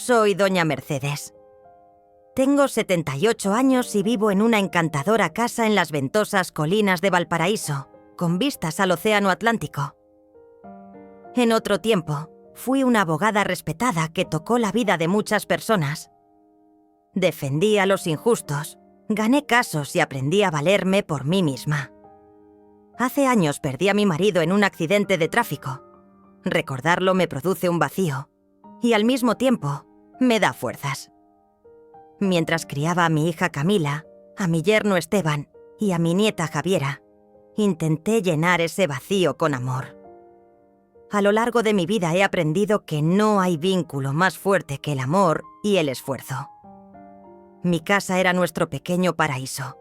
Soy doña Mercedes. Tengo 78 años y vivo en una encantadora casa en las ventosas colinas de Valparaíso, con vistas al océano Atlántico. En otro tiempo, fui una abogada respetada que tocó la vida de muchas personas. Defendí a los injustos, gané casos y aprendí a valerme por mí misma. Hace años perdí a mi marido en un accidente de tráfico. Recordarlo me produce un vacío y al mismo tiempo me da fuerzas. Mientras criaba a mi hija Camila, a mi yerno Esteban y a mi nieta Javiera, intenté llenar ese vacío con amor. A lo largo de mi vida he aprendido que no hay vínculo más fuerte que el amor y el esfuerzo. Mi casa era nuestro pequeño paraíso.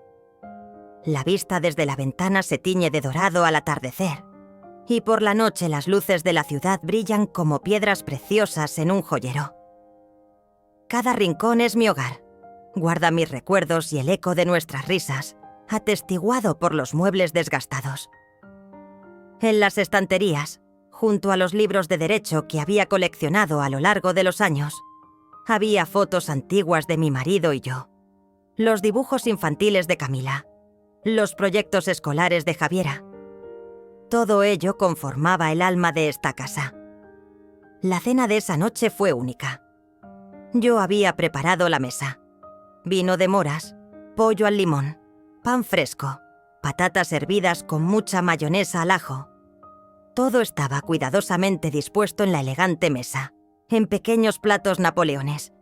La vista desde la ventana se tiñe de dorado al atardecer, y por la noche las luces de la ciudad brillan como piedras preciosas en un joyero. Cada rincón es mi hogar. Guarda mis recuerdos y el eco de nuestras risas, atestiguado por los muebles desgastados. En las estanterías, junto a los libros de derecho que había coleccionado a lo largo de los años, había fotos antiguas de mi marido y yo, los dibujos infantiles de Camila, los proyectos escolares de Javiera. Todo ello conformaba el alma de esta casa. La cena de esa noche fue única. Yo había preparado la mesa. Vino de moras, pollo al limón, pan fresco, patatas hervidas con mucha mayonesa al ajo. Todo estaba cuidadosamente dispuesto en la elegante mesa, en pequeños platos napoleones.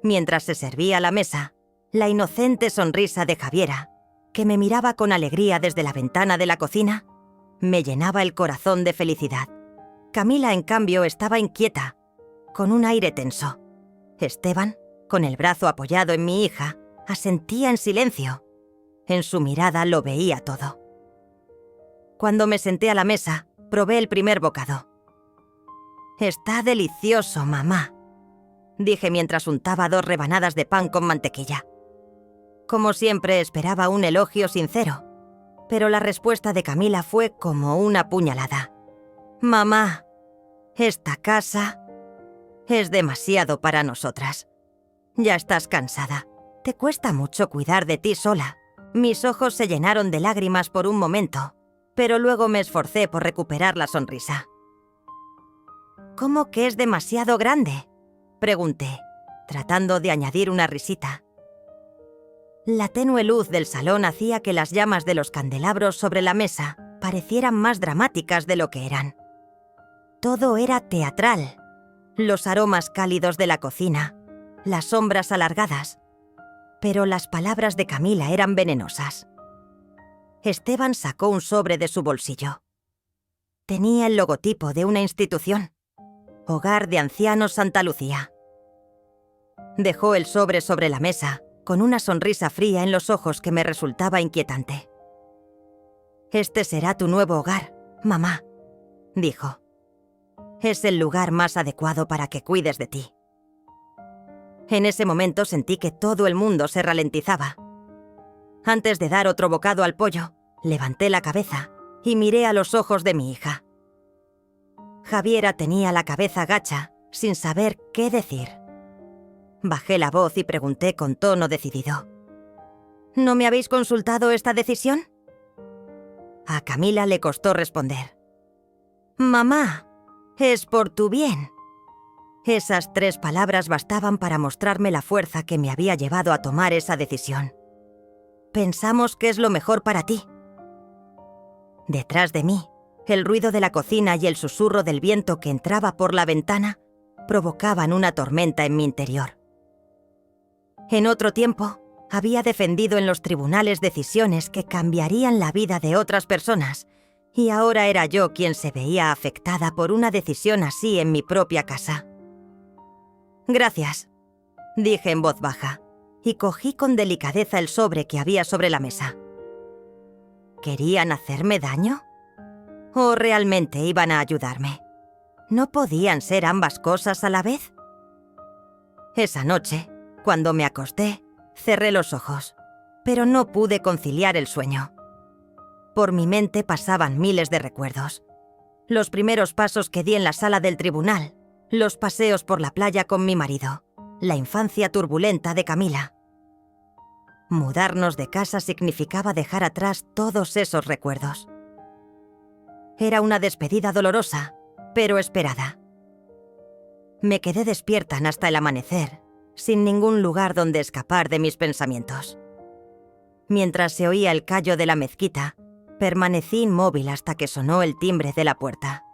Mientras se servía la mesa, la inocente sonrisa de Javiera, que me miraba con alegría desde la ventana de la cocina, me llenaba el corazón de felicidad. Camila, en cambio, estaba inquieta, con un aire tenso. Esteban, con el brazo apoyado en mi hija, asentía en silencio. En su mirada lo veía todo. Cuando me senté a la mesa, probé el primer bocado. «Está delicioso, mamá», dije mientras untaba 2 rebanadas de pan con mantequilla. Como siempre, esperaba un elogio sincero, pero la respuesta de Camila fue como una puñalada. «Mamá, esta casa es demasiado para nosotras. Ya estás cansada. Te cuesta mucho cuidar de ti sola». Mis ojos se llenaron de lágrimas por un momento, pero luego me esforcé por recuperar la sonrisa. «¿Cómo que es demasiado grande?», pregunté, tratando de añadir una risita. La tenue luz del salón hacía que las llamas de los candelabros sobre la mesa parecieran más dramáticas de lo que eran. Todo era teatral. Los aromas cálidos de la cocina, las sombras alargadas. Pero las palabras de Camila eran venenosas. Esteban sacó un sobre de su bolsillo. Tenía el logotipo de una institución. Hogar de Ancianos Santa Lucía. Dejó el sobre la mesa, con una sonrisa fría en los ojos que me resultaba inquietante. «Este será tu nuevo hogar, mamá», dijo. «Es el lugar más adecuado para que cuides de ti». En ese momento sentí que todo el mundo se ralentizaba. Antes de dar otro bocado al pollo, levanté la cabeza y miré a los ojos de mi hija. Javiera tenía la cabeza gacha, sin saber qué decir. Bajé la voz y pregunté con tono decidido. «¿No me habéis consultado esta decisión?». A Camila le costó responder. «Mamá, es por tu bien». Esas 3 palabras bastaban para mostrarme la fuerza que me había llevado a tomar esa decisión. «Pensamos que es lo mejor para ti». Detrás de mí, el ruido de la cocina y el susurro del viento que entraba por la ventana provocaban una tormenta en mi interior. En otro tiempo, había defendido en los tribunales decisiones que cambiarían la vida de otras personas, y ahora era yo quien se veía afectada por una decisión así en mi propia casa. «Gracias», dije en voz baja, y cogí con delicadeza el sobre que había sobre la mesa. ¿Querían hacerme daño? ¿O realmente iban a ayudarme? ¿No podían ser ambas cosas a la vez? Esa noche, cuando me acosté, cerré los ojos, pero no pude conciliar el sueño. Por mi mente pasaban miles de recuerdos. Los primeros pasos que di en la sala del tribunal, los paseos por la playa con mi marido, la infancia turbulenta de Camila. Mudarnos de casa significaba dejar atrás todos esos recuerdos. Era una despedida dolorosa, pero esperada. Me quedé despierta hasta el amanecer, sin ningún lugar donde escapar de mis pensamientos. Mientras se oía el callo de la mezquita, permanecí inmóvil hasta que sonó el timbre de la puerta.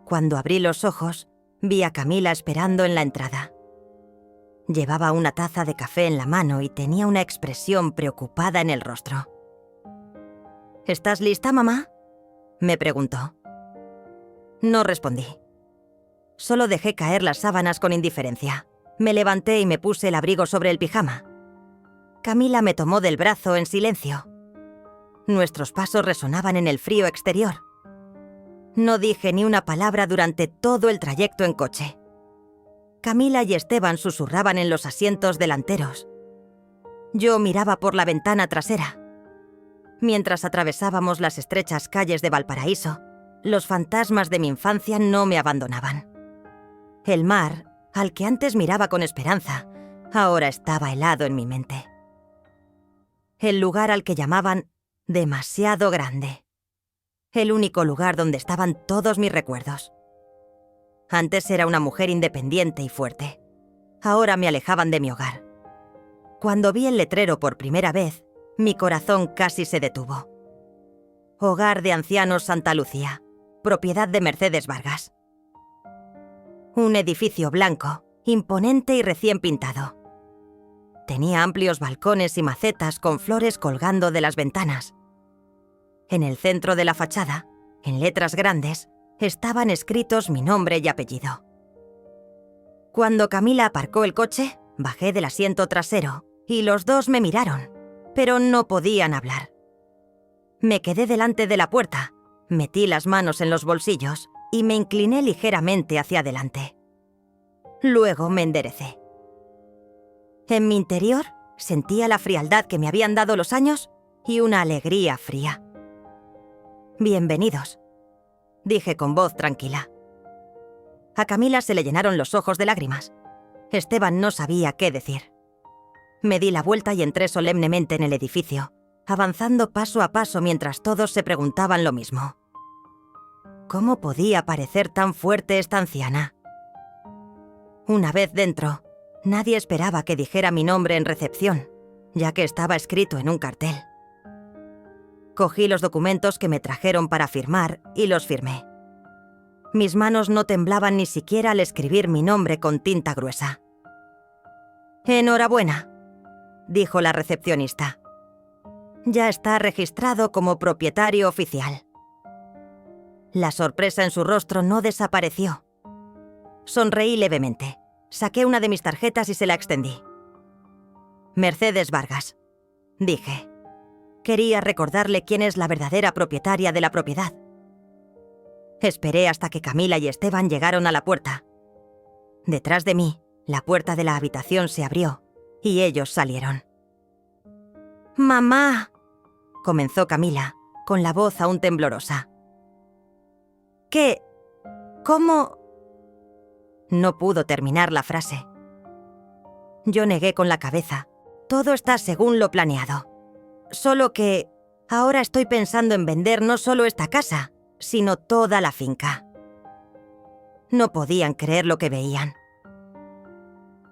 Cuando abrí los ojos, vi a Camila esperando en la entrada. Llevaba una taza de café en la mano y tenía una expresión preocupada en el rostro. ¿Estás lista, mamá?, me preguntó. No respondí. Solo dejé caer las sábanas con indiferencia. Me levanté y me puse el abrigo sobre el pijama. Camila me tomó del brazo en silencio. Nuestros pasos resonaban en el frío exterior. No dije ni una palabra durante todo el trayecto en coche. Camila y Esteban susurraban en los asientos delanteros. Yo miraba por la ventana trasera. Mientras atravesábamos las estrechas calles de Valparaíso, los fantasmas de mi infancia no me abandonaban. El mar, al que antes miraba con esperanza, ahora estaba helado en mi mente. El lugar al que llamaban demasiado grande. El único lugar donde estaban todos mis recuerdos. Antes era una mujer independiente y fuerte. Ahora me alejaban de mi hogar. Cuando vi el letrero por primera vez, mi corazón casi se detuvo. Hogar de Ancianos Santa Lucía, propiedad de Mercedes Vargas. Un edificio blanco, imponente y recién pintado. Tenía amplios balcones y macetas con flores colgando de las ventanas. En el centro de la fachada, en letras grandes, estaban escritos mi nombre y apellido. Cuando Camila aparcó el coche, bajé del asiento trasero y los dos me miraron, pero no podían hablar. Me quedé delante de la puerta, metí las manos en los bolsillos y me incliné ligeramente hacia adelante. Luego me enderecé. En mi interior sentía la frialdad que me habían dado los años y una alegría fría. «Bienvenidos», dije con voz tranquila. A Camila se le llenaron los ojos de lágrimas. Esteban no sabía qué decir. Me di la vuelta y entré solemnemente en el edificio, avanzando paso a paso mientras todos se preguntaban lo mismo. ¿Cómo podía parecer tan fuerte esta anciana? Una vez dentro, nadie esperaba que dijera mi nombre en recepción, ya que estaba escrito en un cartel. Cogí los documentos que me trajeron para firmar y los firmé. Mis manos no temblaban ni siquiera al escribir mi nombre con tinta gruesa. «Enhorabuena», dijo la recepcionista. «Ya está registrado como propietario oficial». La sorpresa en su rostro no desapareció. Sonreí levemente. Saqué una de mis tarjetas y se la extendí. «Mercedes Vargas», dije. Quería recordarle quién es la verdadera propietaria de la propiedad. Esperé hasta que Camila y Esteban llegaron a la puerta. Detrás de mí, la puerta de la habitación se abrió y ellos salieron. «Mamá», comenzó Camila, con la voz aún temblorosa. «¿Qué? ¿Cómo?» No pudo terminar la frase. Yo negué con la cabeza. Todo está según lo planeado. Solo que ahora estoy pensando en vender no solo esta casa, sino toda la finca. No podían creer lo que veían.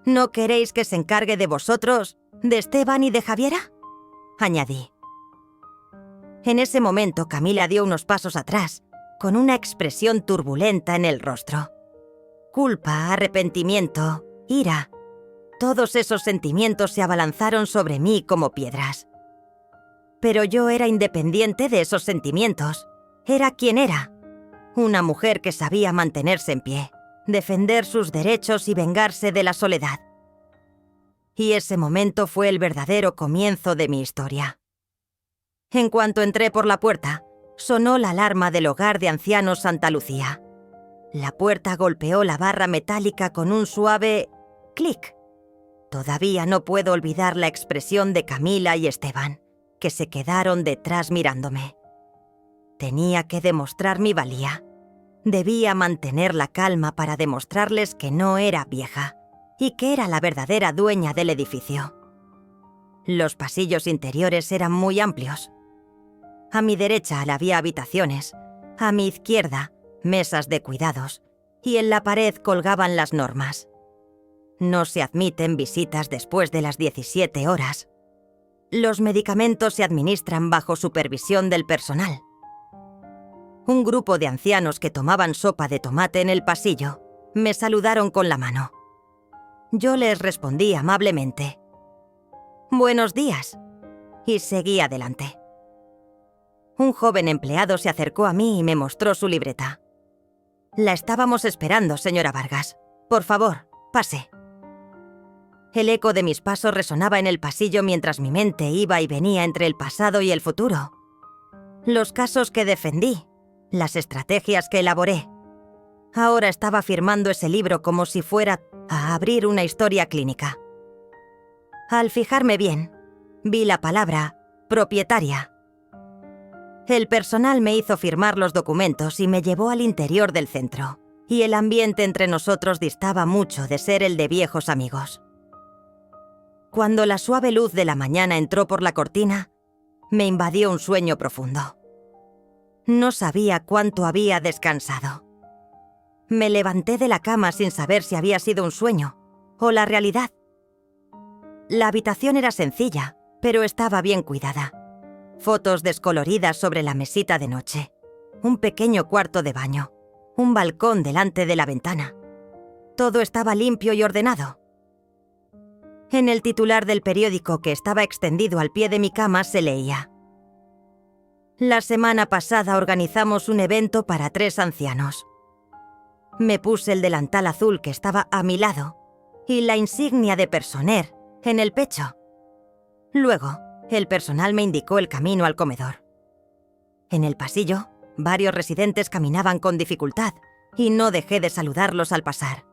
¿No queréis que se encargue de vosotros, de Esteban y de Javiera?, añadí. En ese momento Camila dio unos pasos atrás, con una expresión turbulenta en el rostro. Culpa, arrepentimiento, ira. Todos esos sentimientos se abalanzaron sobre mí como piedras. Pero yo era independiente de esos sentimientos. Era quien era. Una mujer que sabía mantenerse en pie, defender sus derechos y vengarse de la soledad. Y ese momento fue el verdadero comienzo de mi historia. En cuanto entré por la puerta, sonó la alarma del Hogar de Ancianos Santa Lucía. La puerta golpeó la barra metálica con un suave clic. Todavía no puedo olvidar la expresión de Camila y Esteban, que se quedaron detrás mirándome. Tenía que demostrar mi valía. Debía mantener la calma para demostrarles que no era vieja y que era la verdadera dueña del edificio. Los pasillos interiores eran muy amplios. A mi derecha había habitaciones, a mi izquierda mesas de cuidados, y en la pared colgaban las normas. No se admiten visitas después de las 17 horas. Los medicamentos se administran bajo supervisión del personal. Un grupo de ancianos que tomaban sopa de tomate en el pasillo me saludaron con la mano. Yo les respondí amablemente: «Buenos días», y seguí adelante. Un joven empleado se acercó a mí y me mostró su libreta. «La estábamos esperando, señora Vargas. Por favor, pase». El eco de mis pasos resonaba en el pasillo mientras mi mente iba y venía entre el pasado y el futuro. Los casos que defendí, las estrategias que elaboré. Ahora estaba firmando ese libro como si fuera a abrir una historia clínica. Al fijarme bien, vi la palabra propietaria. El personal me hizo firmar los documentos y me llevó al interior del centro, y el ambiente entre nosotros distaba mucho de ser el de viejos amigos. Cuando la suave luz de la mañana entró por la cortina, me invadió un sueño profundo. No sabía cuánto había descansado. Me levanté de la cama sin saber si había sido un sueño o la realidad. La habitación era sencilla, pero estaba bien cuidada. Fotos descoloridas sobre la mesita de noche, un pequeño cuarto de baño, un balcón delante de la ventana. Todo estaba limpio y ordenado. En el titular del periódico que estaba extendido al pie de mi cama se leía: «La semana pasada organizamos un evento para 3 ancianos. Me puse el delantal azul que estaba a mi lado y la insignia de personer en el pecho. Luego, el personal me indicó el camino al comedor. En el pasillo, varios residentes caminaban con dificultad y no dejé de saludarlos al pasar.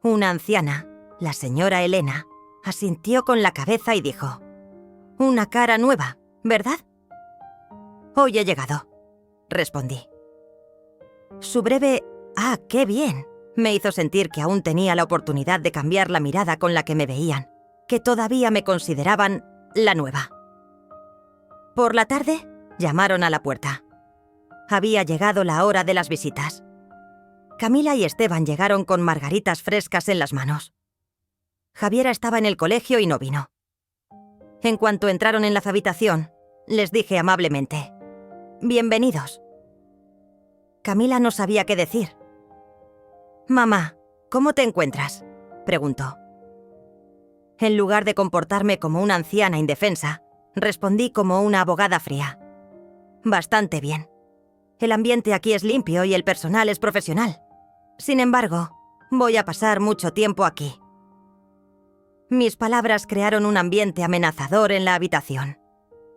Una anciana, la señora Elena, asintió con la cabeza y dijo: «Una cara nueva, ¿verdad?». «Hoy he llegado», respondí. Su breve «ah, qué bien» me hizo sentir que aún tenía la oportunidad de cambiar la mirada con la que me veían, que todavía me consideraban la nueva. Por la tarde, llamaron a la puerta. Había llegado la hora de las visitas. Camila y Esteban llegaron con margaritas frescas en las manos. Javiera estaba en el colegio y no vino. En cuanto entraron en la habitación, les dije amablemente: «Bienvenidos». Camila no sabía qué decir. «Mamá, ¿cómo te encuentras?», preguntó. En lugar de comportarme como una anciana indefensa, respondí como una abogada fría: «Bastante bien. El ambiente aquí es limpio y el personal es profesional. Sin embargo, voy a pasar mucho tiempo aquí». Mis palabras crearon un ambiente amenazador en la habitación.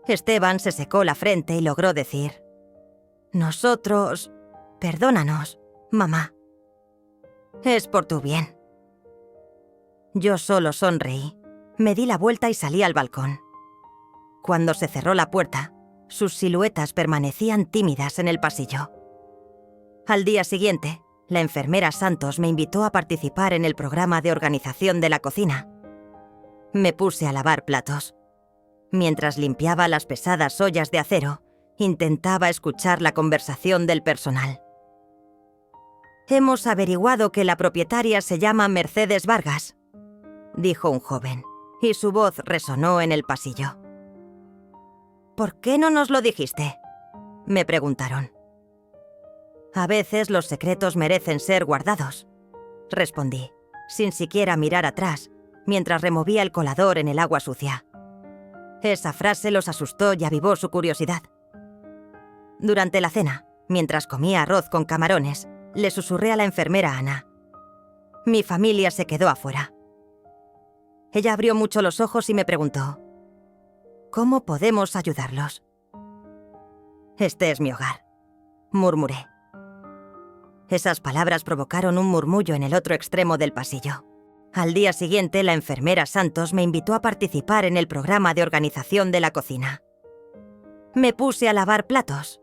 Esteban se secó la frente y logró decir: «Nosotros... Perdónanos, mamá. Es por tu bien». Yo solo sonreí, me di la vuelta y salí al balcón. Cuando se cerró la puerta, sus siluetas permanecían tímidas en el pasillo. Al día siguiente, la enfermera Santos me invitó a participar en el programa de organización de la cocina. Me puse a lavar platos. Mientras limpiaba las pesadas ollas de acero, intentaba escuchar la conversación del personal. «Hemos averiguado que la propietaria se llama Mercedes Vargas», dijo un joven, y su voz resonó en el pasillo. «¿Por qué no nos lo dijiste?», me preguntaron. «A veces los secretos merecen ser guardados», respondí, sin siquiera mirar atrás, mientras removía el colador en el agua sucia. Esa frase los asustó y avivó su curiosidad. Durante la cena, mientras comía arroz con camarones, le susurré a la enfermera Ana: «Mi familia se quedó afuera». Ella abrió mucho los ojos y me preguntó: «¿Cómo podemos ayudarlos?». «Este es mi hogar», murmuré. Esas palabras provocaron un murmullo en el otro extremo del pasillo. Al día siguiente, la enfermera Santos me invitó a participar en el programa de organización de la cocina. Me puse a lavar platos.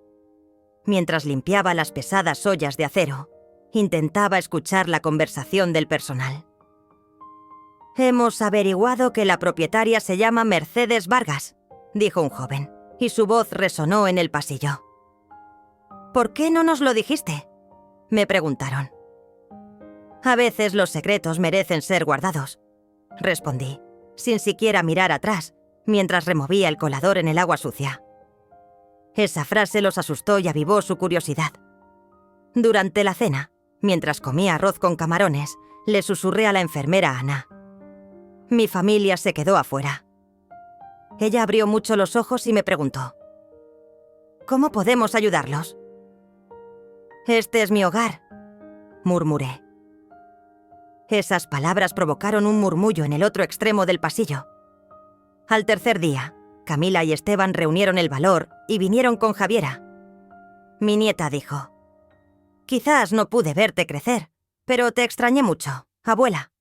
Mientras limpiaba las pesadas ollas de acero, intentaba escuchar la conversación del personal. Hemos averiguado que la propietaria se llama Mercedes Vargas, dijo un joven, y su voz resonó en el pasillo. ¿Por qué no nos lo dijiste?, me preguntaron. A veces los secretos merecen ser guardados, respondí, sin siquiera mirar atrás, mientras removía el colador en el agua sucia. Esa frase los asustó y avivó su curiosidad. Durante la cena, mientras comía arroz con camarones, le susurré a la enfermera Ana. Mi familia se quedó afuera. Ella abrió mucho los ojos y me preguntó: ¿cómo podemos ayudarlos? Este es mi hogar, murmuré. Esas palabras provocaron un murmullo en el otro extremo del pasillo. Al tercer día, Camila y Esteban reunieron el valor y vinieron con Javiera. Mi nieta dijo: quizás no pude verte crecer, pero te extrañé mucho, abuela.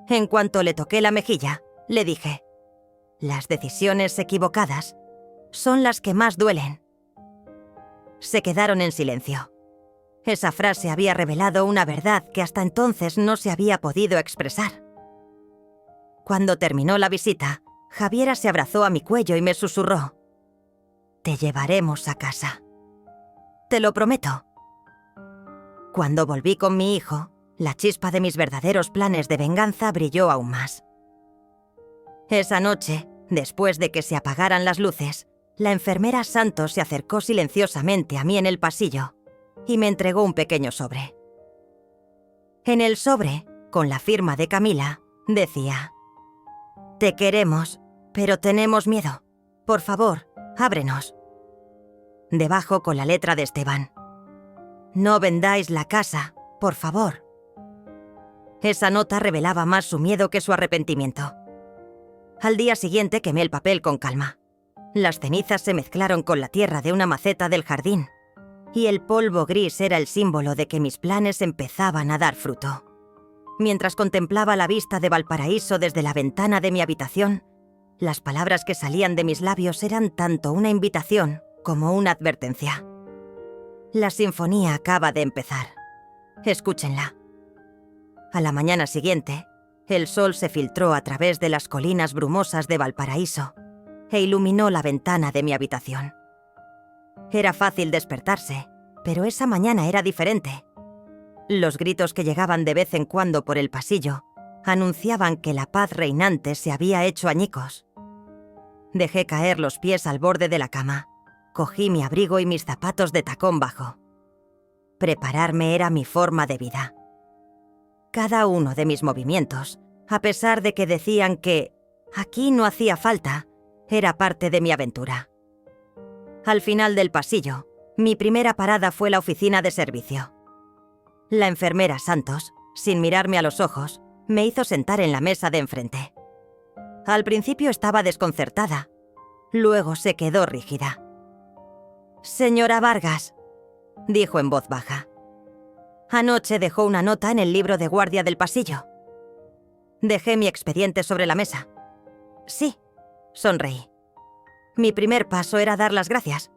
En cuanto le toqué la mejilla, le dije: las decisiones equivocadas son las que más duelen. Se quedaron en silencio. Esa frase había revelado una verdad que hasta entonces no se había podido expresar. Cuando terminó la visita, Javiera se abrazó a mi cuello y me susurró: te llevaremos a casa. Te lo prometo. Cuando volví con mi hijo, la chispa de mis verdaderos planes de venganza brilló aún más. Esa noche, después de que se apagaran las luces, la enfermera Santos se acercó silenciosamente a mí en el pasillo y me entregó un pequeño sobre. En el sobre, con la firma de Camila, decía: te queremos, pero tenemos miedo. Por favor, ábrenos. Debajo, con la letra de Esteban: no vendáis la casa, por favor. Esa nota revelaba más su miedo que su arrepentimiento. Al día siguiente quemé el papel con calma. Las cenizas se mezclaron con la tierra de una maceta del jardín, y el polvo gris era el símbolo de que mis planes empezaban a dar fruto. Mientras contemplaba la vista de Valparaíso desde la ventana de mi habitación, las palabras que salían de mis labios eran tanto una invitación como una advertencia. La sinfonía acaba de empezar. Escúchenla. A la mañana siguiente, el sol se filtró a través de las colinas brumosas de Valparaíso e iluminó la ventana de mi habitación. Era fácil despertarse, pero esa mañana era diferente. Los gritos que llegaban de vez en cuando por el pasillo anunciaban que la paz reinante se había hecho añicos. Dejé caer los pies al borde de la cama, cogí mi abrigo y mis zapatos de tacón bajo. Prepararme era mi forma de vida. Cada uno de mis movimientos, a pesar de que decían que aquí no hacía falta, era parte de mi aventura. Al final del pasillo, mi primera parada fue la oficina de servicio. La enfermera Santos, sin mirarme a los ojos, me hizo sentar en la mesa de enfrente. Al principio estaba desconcertada, luego se quedó rígida. «Señora Vargas», dijo en voz baja. «Anoche dejó una nota en el libro de guardia del pasillo». Dejé mi expediente sobre la mesa. «Sí», sonreí. Mi primer paso era dar las gracias.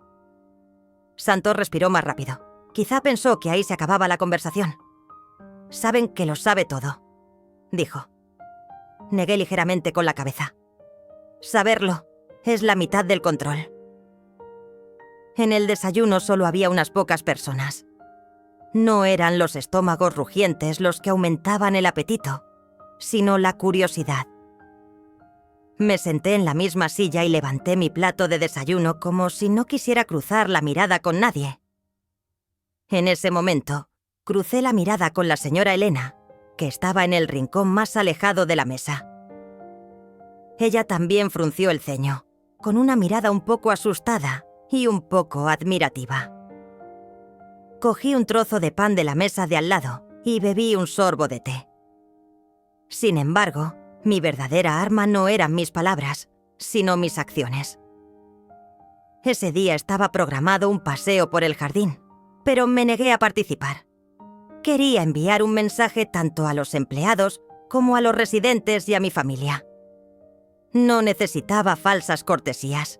Santos respiró más rápido. Quizá pensó que ahí se acababa la conversación. «Saben que lo sabe todo», dijo. Negué ligeramente con la cabeza. «Saberlo es la mitad del control». En el desayuno solo había unas pocas personas. No eran los estómagos rugientes los que aumentaban el apetito, sino la curiosidad. Me senté en la misma silla y levanté mi plato de desayuno como si no quisiera cruzar la mirada con nadie. En ese momento, crucé la mirada con la señora Elena, que estaba en el rincón más alejado de la mesa. Ella también frunció el ceño, con una mirada un poco asustada y un poco admirativa. Cogí un trozo de pan de la mesa de al lado y bebí un sorbo de té. Sin embargo, mi verdadera arma no eran mis palabras, sino mis acciones. Ese día estaba programado un paseo por el jardín, pero me negué a participar. Quería enviar un mensaje tanto a los empleados como a los residentes y a mi familia. No necesitaba falsas cortesías.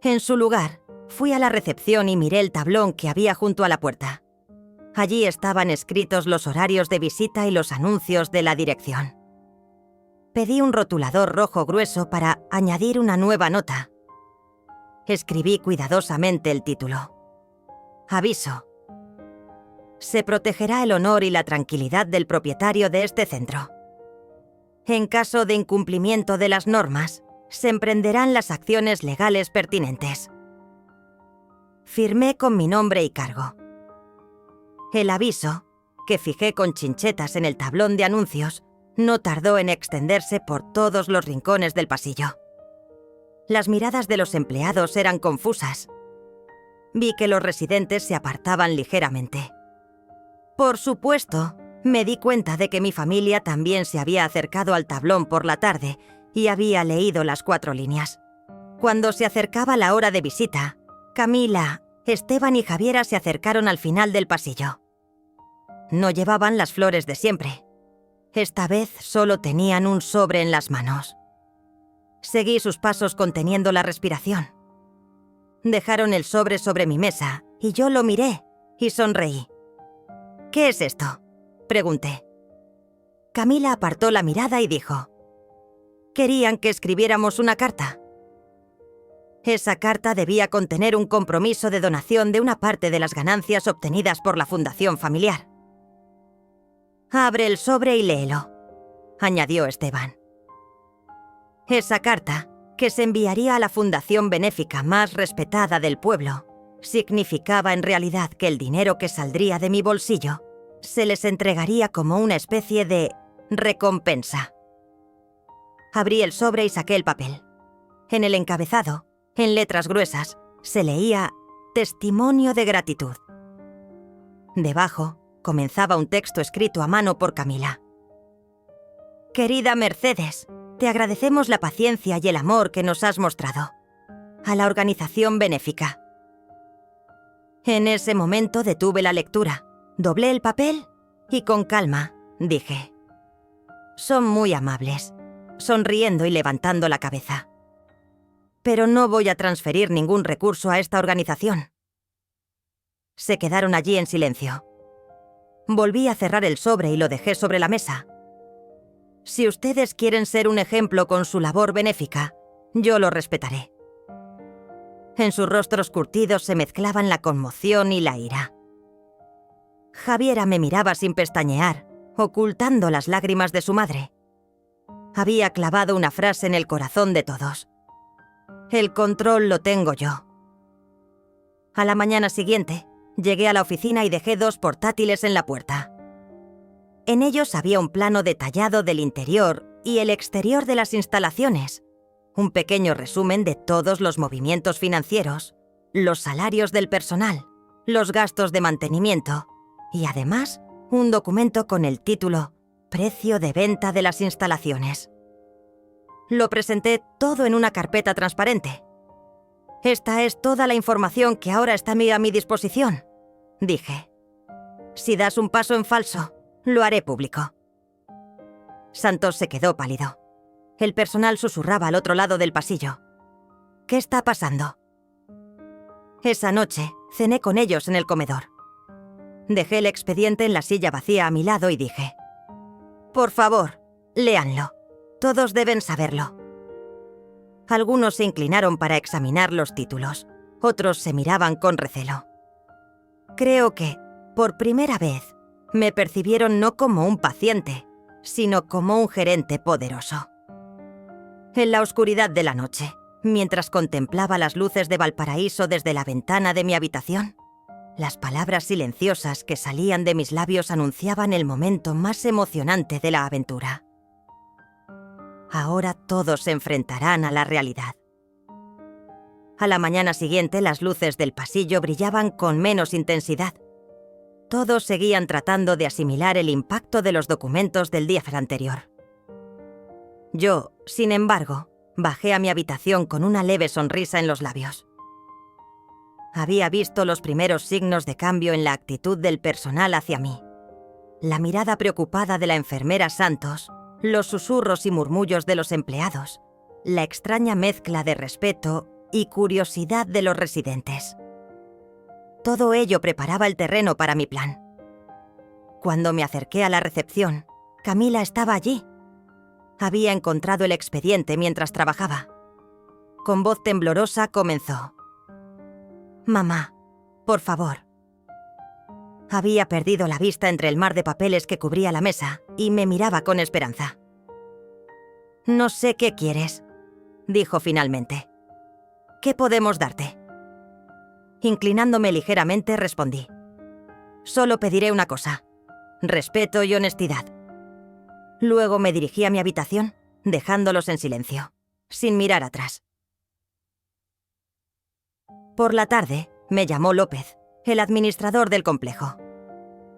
En su lugar, fui a la recepción y miré el tablón que había junto a la puerta. Allí estaban escritos los horarios de visita y los anuncios de la dirección. Pedí un rotulador rojo grueso para añadir una nueva nota. Escribí cuidadosamente el título. Aviso. Se protegerá el honor y la tranquilidad del propietario de este centro. En caso de incumplimiento de las normas, se emprenderán las acciones legales pertinentes. Firmé con mi nombre y cargo. El aviso, que fijé con chinchetas en el tablón de anuncios, no tardó en extenderse por todos los rincones del pasillo. Las miradas de los empleados eran confusas. Vi que los residentes se apartaban ligeramente. Por supuesto, me di cuenta de que mi familia también se había acercado al tablón por la tarde y había leído las 4 líneas. Cuando se acercaba la hora de visita, Camila, Esteban y Javiera se acercaron al final del pasillo. No llevaban las flores de siempre. Esta vez solo tenían un sobre en las manos. Seguí sus pasos conteniendo la respiración. Dejaron el sobre mi mesa y yo lo miré y sonreí. «¿Qué es esto?», pregunté. Camila apartó la mirada y dijo: «Querían que escribiéramos una carta». Esa carta debía contener un compromiso de donación de una parte de las ganancias obtenidas por la fundación familiar. «Abre el sobre y léelo», añadió Esteban. Esa carta, que se enviaría a la fundación benéfica más respetada del pueblo, significaba en realidad que el dinero que saldría de mi bolsillo se les entregaría como una especie de recompensa. Abrí el sobre y saqué el papel. En el encabezado, en letras gruesas, se leía «Testimonio de gratitud». Debajo comenzaba un texto escrito a mano por Camila. «Querida Mercedes, te agradecemos la paciencia y el amor que nos has mostrado. A la organización benéfica». En ese momento detuve la lectura, doblé el papel y con calma dije: «Son muy amables», sonriendo y levantando la cabeza. «Pero no voy a transferir ningún recurso a esta organización». Se quedaron allí en silencio. Volví a cerrar el sobre y lo dejé sobre la mesa. Si ustedes quieren ser un ejemplo con su labor benéfica, yo lo respetaré. En sus rostros curtidos se mezclaban la conmoción y la ira. Javiera me miraba sin pestañear, ocultando las lágrimas de su madre. Había clavado una frase en el corazón de todos: «El control lo tengo yo». A la mañana siguiente, llegué a la oficina y dejé 2 portátiles en la puerta. En ellos había un plano detallado del interior y el exterior de las instalaciones, un pequeño resumen de todos los movimientos financieros, los salarios del personal, los gastos de mantenimiento y además un documento con el título «Precio de venta de las instalaciones». Lo presenté todo en una carpeta transparente. «Esta es toda la información que ahora está a mi disposición», dije. «Si das un paso en falso, lo haré público». Santos se quedó pálido. El personal susurraba al otro lado del pasillo: «¿Qué está pasando?». Esa noche cené con ellos en el comedor. Dejé el expediente en la silla vacía a mi lado y dije: «Por favor, léanlo. Todos deben saberlo». Algunos se inclinaron para examinar los títulos, otros se miraban con recelo. Creo que, por primera vez, me percibieron no como un paciente, sino como un gerente poderoso. En la oscuridad de la noche, mientras contemplaba las luces de Valparaíso desde la ventana de mi habitación, las palabras silenciosas que salían de mis labios anunciaban el momento más emocionante de la aventura. Ahora todos se enfrentarán a la realidad. A la mañana siguiente las luces del pasillo brillaban con menos intensidad. Todos seguían tratando de asimilar el impacto de los documentos del día anterior. Yo, sin embargo, bajé a mi habitación con una leve sonrisa en los labios. Había visto los primeros signos de cambio en la actitud del personal hacia mí. La mirada preocupada de la enfermera Santos, los susurros y murmullos de los empleados, la extraña mezcla de respeto y curiosidad de los residentes. Todo ello preparaba el terreno para mi plan. Cuando me acerqué a la recepción, Camila estaba allí. Había encontrado el expediente mientras trabajaba. Con voz temblorosa comenzó. «Mamá, por favor». Había perdido la vista entre el mar de papeles que cubría la mesa y me miraba con esperanza. «No sé qué quieres», dijo finalmente. «¿Qué podemos darte?». Inclinándome ligeramente respondí. «Solo pediré una cosa: respeto y honestidad». Luego me dirigí a mi habitación, dejándolos en silencio, sin mirar atrás. Por la tarde, me llamó López, el administrador del complejo.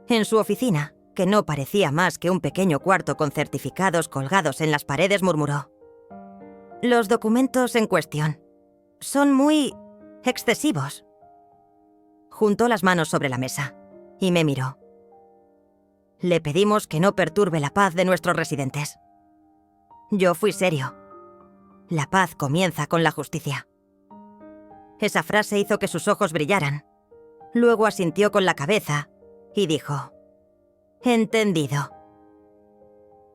En su oficina, que no parecía más que un pequeño cuarto con certificados colgados en las paredes, murmuró: «Los documentos en cuestión son muy excesivos». Juntó las manos sobre la mesa y me miró. «Le pedimos que no perturbe la paz de nuestros residentes». Yo fui serio. La paz comienza con la justicia. Esa frase hizo que sus ojos brillaran. Luego asintió con la cabeza y dijo: «Entendido».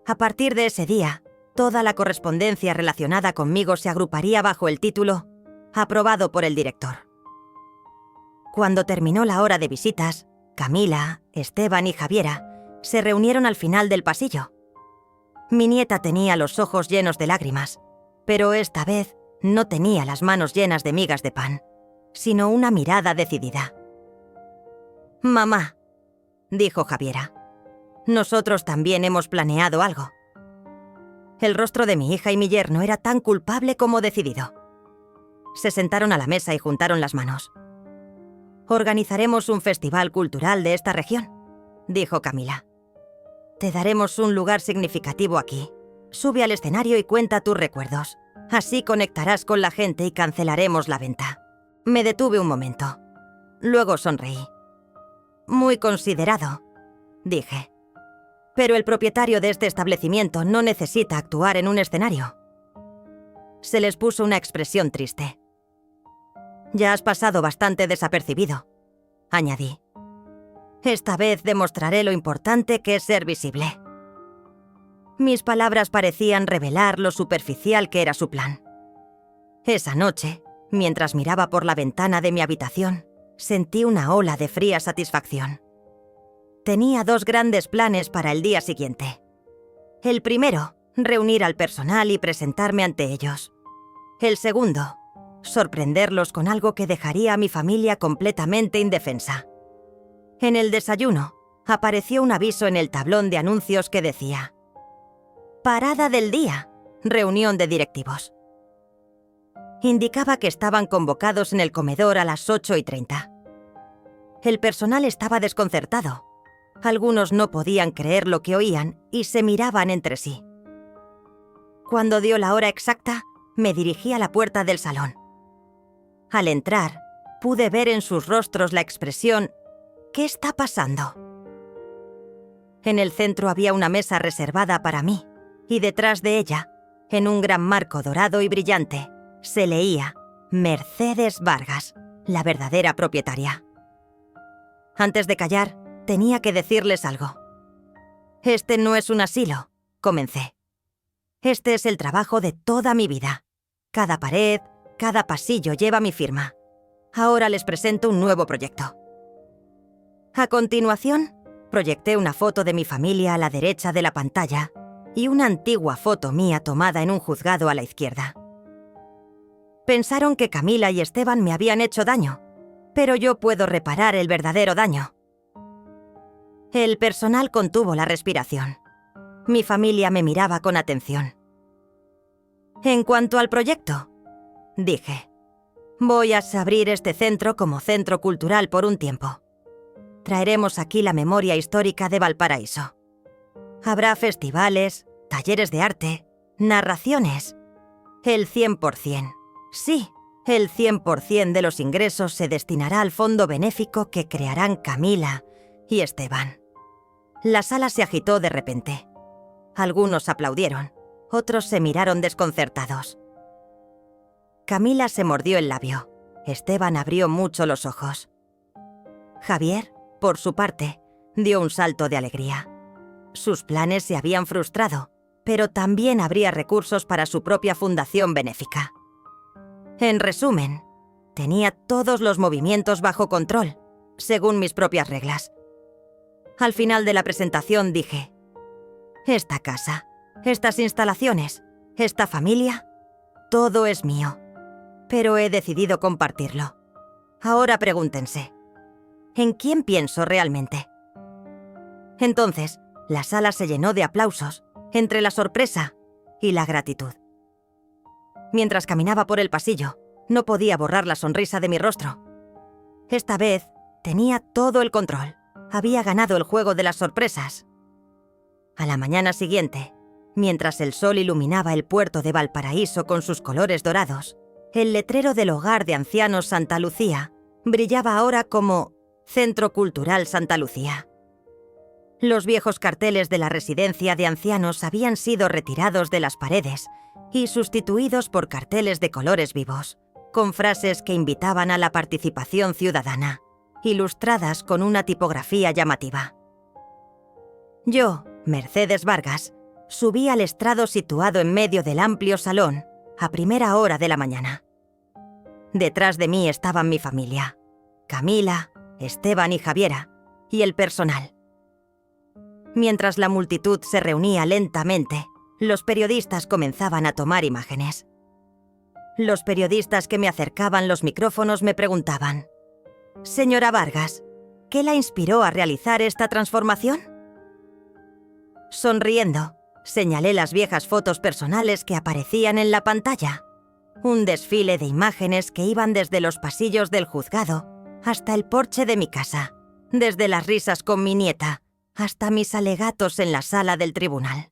A partir de ese día, toda la correspondencia relacionada conmigo se agruparía bajo el título «Aprobado por el director». Cuando terminó la hora de visitas, Camila, Esteban y Javiera se reunieron al final del pasillo. Mi nieta tenía los ojos llenos de lágrimas, pero esta vez no tenía las manos llenas de migas de pan, sino una mirada decidida. «Mamá», dijo Javiera, «nosotros también hemos planeado algo». El rostro de mi hija y mi yerno era tan culpable como decidido. Se sentaron a la mesa y juntaron las manos. «Organizaremos un festival cultural de esta región», dijo Camila. «Te daremos un lugar significativo aquí. Sube al escenario y cuenta tus recuerdos. Así conectarás con la gente y cancelaremos la venta». Me detuve un momento. Luego sonreí. «Muy considerado», dije. «Pero el propietario de este establecimiento no necesita actuar en un escenario». Se les puso una expresión triste. «Ya has pasado bastante desapercibido», añadí. «Esta vez demostraré lo importante que es ser visible». Mis palabras parecían revelar lo superficial que era su plan. Esa noche, mientras miraba por la ventana de mi habitación, sentí una ola de fría satisfacción. Tenía 2 grandes planes para el día siguiente. El primero, reunir al personal y presentarme ante ellos. El segundo, sorprenderlos con algo que dejaría a mi familia completamente indefensa. En el desayuno, apareció un aviso en el tablón de anuncios que decía: «Parada del día, reunión de directivos». Indicaba que estaban convocados en el comedor a las 8:30. El personal estaba desconcertado. Algunos no podían creer lo que oían y se miraban entre sí. Cuando dio la hora exacta, me dirigí a la puerta del salón. Al entrar, pude ver en sus rostros la expresión «¿Qué está pasando?». En el centro había una mesa reservada para mí, y detrás de ella, en un gran marco dorado y brillante, se leía «Mercedes Vargas, la verdadera propietaria». Antes de callar, tenía que decirles algo. «Este no es un asilo», comencé. «Este es el trabajo de toda mi vida. Cada pared, cada pasillo lleva mi firma. Ahora les presento un nuevo proyecto». A continuación, proyecté una foto de mi familia a la derecha de la pantalla y una antigua foto mía tomada en un juzgado a la izquierda. Pensaron que Camila y Esteban me habían hecho daño, pero yo puedo reparar el verdadero daño. El personal contuvo la respiración. Mi familia me miraba con atención. «En cuanto al proyecto», dije, «voy a abrir este centro como centro cultural por un tiempo. Traeremos aquí la memoria histórica de Valparaíso. Habrá festivales, talleres de arte, narraciones. El 100%, sí, el 100% de los ingresos se destinará al fondo benéfico que crearán Camila y Esteban». La sala se agitó de repente. Algunos aplaudieron, otros se miraron desconcertados. Camila se mordió el labio. Esteban abrió mucho los ojos. Javier, por su parte, dio un salto de alegría. Sus planes se habían frustrado, pero también habría recursos para su propia fundación benéfica. En resumen, tenía todos los movimientos bajo control, según mis propias reglas. Al final de la presentación dije: esta casa, estas instalaciones, esta familia, todo es mío, pero he decidido compartirlo. Ahora pregúntense, ¿en quién pienso realmente? Entonces, la sala se llenó de aplausos, entre la sorpresa y la gratitud. Mientras caminaba por el pasillo, no podía borrar la sonrisa de mi rostro. Esta vez tenía todo el control. Había ganado el juego de las sorpresas. A la mañana siguiente, mientras el sol iluminaba el puerto de Valparaíso con sus colores dorados, el letrero del Hogar de Ancianos Santa Lucía brillaba ahora como Centro Cultural Santa Lucía. Los viejos carteles de la residencia de ancianos habían sido retirados de las paredes y sustituidos por carteles de colores vivos, con frases que invitaban a la participación ciudadana, ilustradas con una tipografía llamativa. Yo, Mercedes Vargas, subí al estrado situado en medio del amplio salón a primera hora de la mañana. Detrás de mí estaban mi familia, Camila, Esteban y Javiera, y el personal. Mientras la multitud se reunía lentamente, los periodistas comenzaban a tomar imágenes. Los periodistas que me acercaban los micrófonos me preguntaban: «Señora Vargas, ¿qué la inspiró a realizar esta transformación?». Sonriendo, señalé las viejas fotos personales que aparecían en la pantalla. Un desfile de imágenes que iban desde los pasillos del juzgado hasta el porche de mi casa, desde las risas con mi nieta hasta mis alegatos en la sala del tribunal.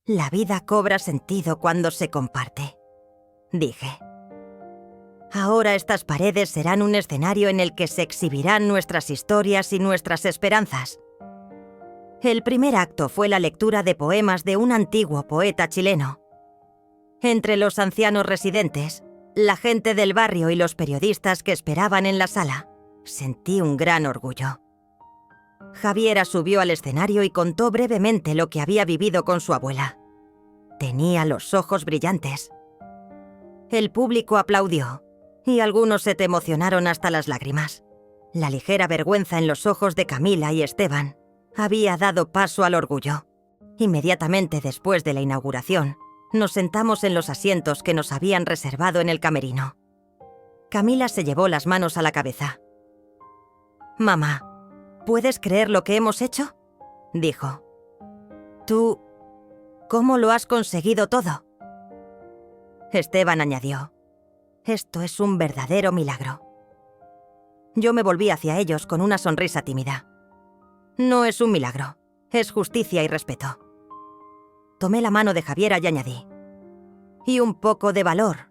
La vida cobra sentido cuando se comparte, dije. Ahora estas paredes serán un escenario en el que se exhibirán nuestras historias y nuestras esperanzas. El primer acto fue la lectura de poemas de un antiguo poeta chileno. Entre los ancianos residentes, la gente del barrio y los periodistas que esperaban en la sala, sentí un gran orgullo. Javiera subió al escenario y contó brevemente lo que había vivido con su abuela. Tenía los ojos brillantes. El público aplaudió, y algunos se emocionaron hasta las lágrimas. La ligera vergüenza en los ojos de Camila y Esteban había dado paso al orgullo. Inmediatamente después de la inauguración, nos sentamos en los asientos que nos habían reservado en el camerino. Camila se llevó las manos a la cabeza. «Mamá, ¿puedes creer lo que hemos hecho?», dijo. «¿Tú cómo lo has conseguido todo?». Esteban añadió: «Esto es un verdadero milagro». Yo me volví hacia ellos con una sonrisa tímida. «No es un milagro, es justicia y respeto». Tomé la mano de Javiera y añadí: «Y un poco de valor».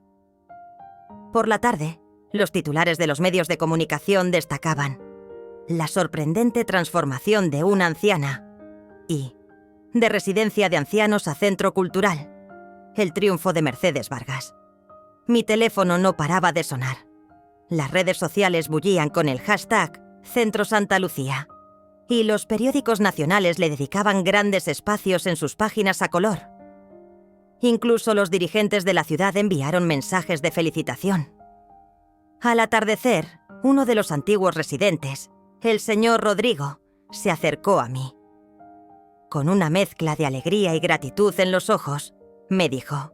Por la tarde, los titulares de los medios de comunicación destacaban: «La sorprendente transformación de una anciana» y «De residencia de ancianos a centro cultural, el triunfo de Mercedes Vargas». Mi teléfono no paraba de sonar. Las redes sociales bullían con el hashtag Centro Santa Lucía, y los periódicos nacionales le dedicaban grandes espacios en sus páginas a color. Incluso los dirigentes de la ciudad enviaron mensajes de felicitación. Al atardecer, uno de los antiguos residentes, el señor Rodrigo, se acercó a mí. Con una mezcla de alegría y gratitud en los ojos, me dijo: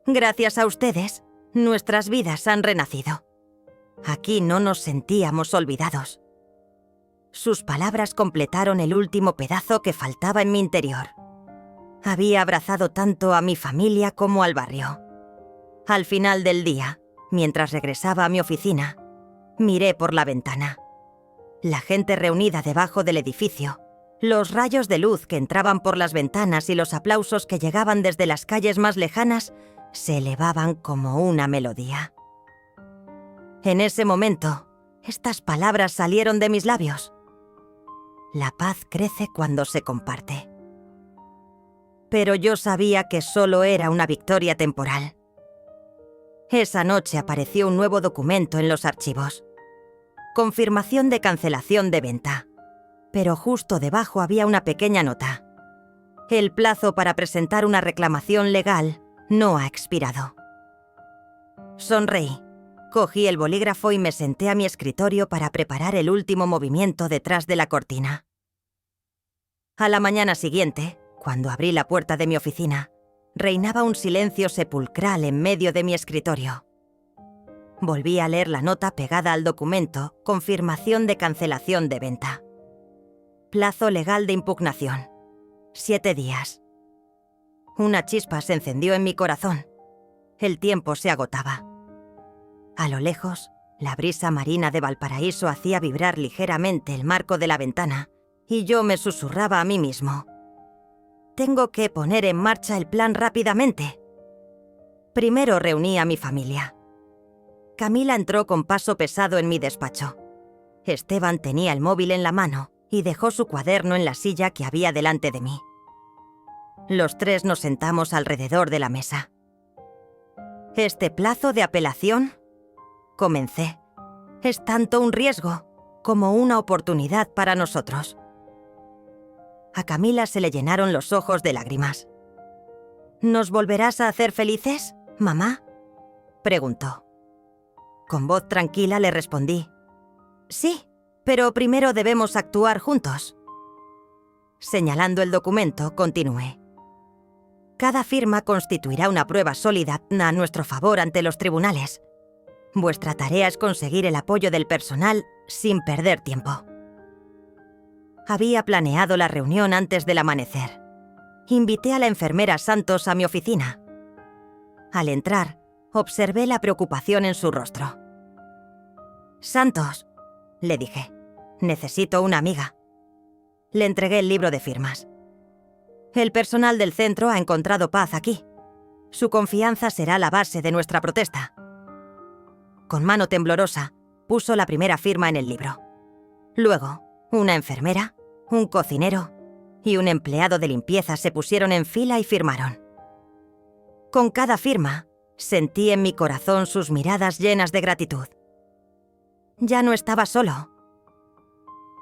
«Gracias a ustedes, nuestras vidas han renacido. Aquí no nos sentíamos olvidados». Sus palabras completaron el último pedazo que faltaba en mi interior. Había abrazado tanto a mi familia como al barrio. Al final del día, mientras regresaba a mi oficina, miré por la ventana. La gente reunida debajo del edificio, los rayos de luz que entraban por las ventanas y los aplausos que llegaban desde las calles más lejanas se elevaban como una melodía. En ese momento, estas palabras salieron de mis labios: «La paz crece cuando se comparte». Pero yo sabía que solo era una victoria temporal. Esa noche apareció un nuevo documento en los archivos. Confirmación de cancelación de venta. Pero justo debajo había una pequeña nota: El plazo para presentar una reclamación legal no ha expirado. Sonreí, cogí el bolígrafo y me senté a mi escritorio para preparar el último movimiento detrás de la cortina. A la mañana siguiente, cuando abrí la puerta de mi oficina, reinaba un silencio sepulcral en medio de mi escritorio. Volví a leer la nota pegada al documento, confirmación de cancelación de venta. Plazo legal de impugnación: 7 días. Una chispa se encendió en mi corazón. El tiempo se agotaba. A lo lejos, la brisa marina de Valparaíso hacía vibrar ligeramente el marco de la ventana y yo me susurraba a mí mismo: tengo que poner en marcha el plan rápidamente. Primero reuní a mi familia. Camila entró con paso pesado en mi despacho. Esteban tenía el móvil en la mano y dejó su cuaderno en la silla que había delante de mí. Los 3 nos sentamos alrededor de la mesa. ¿Este plazo de apelación? Comencé. Es tanto un riesgo como una oportunidad para nosotros. A Camila se le llenaron los ojos de lágrimas. ¿Nos volverás a hacer felices, mamá?, preguntó. Con voz tranquila le respondí: sí, pero primero debemos actuar juntos. Señalando el documento, continué: cada firma constituirá una prueba sólida a nuestro favor ante los tribunales. Vuestra tarea es conseguir el apoyo del personal sin perder tiempo. Había planeado la reunión antes del amanecer. Invité a la enfermera Santos a mi oficina. Al entrar, observé la preocupación en su rostro. «Santos», le dije, «necesito una amiga». Le entregué el libro de firmas. El personal del centro ha encontrado paz aquí. Su confianza será la base de nuestra protesta. Con mano temblorosa, puso la primera firma en el libro. Luego, una enfermera, un cocinero y un empleado de limpieza se pusieron en fila y firmaron. Con cada firma, sentí en mi corazón sus miradas llenas de gratitud. Ya no estaba solo.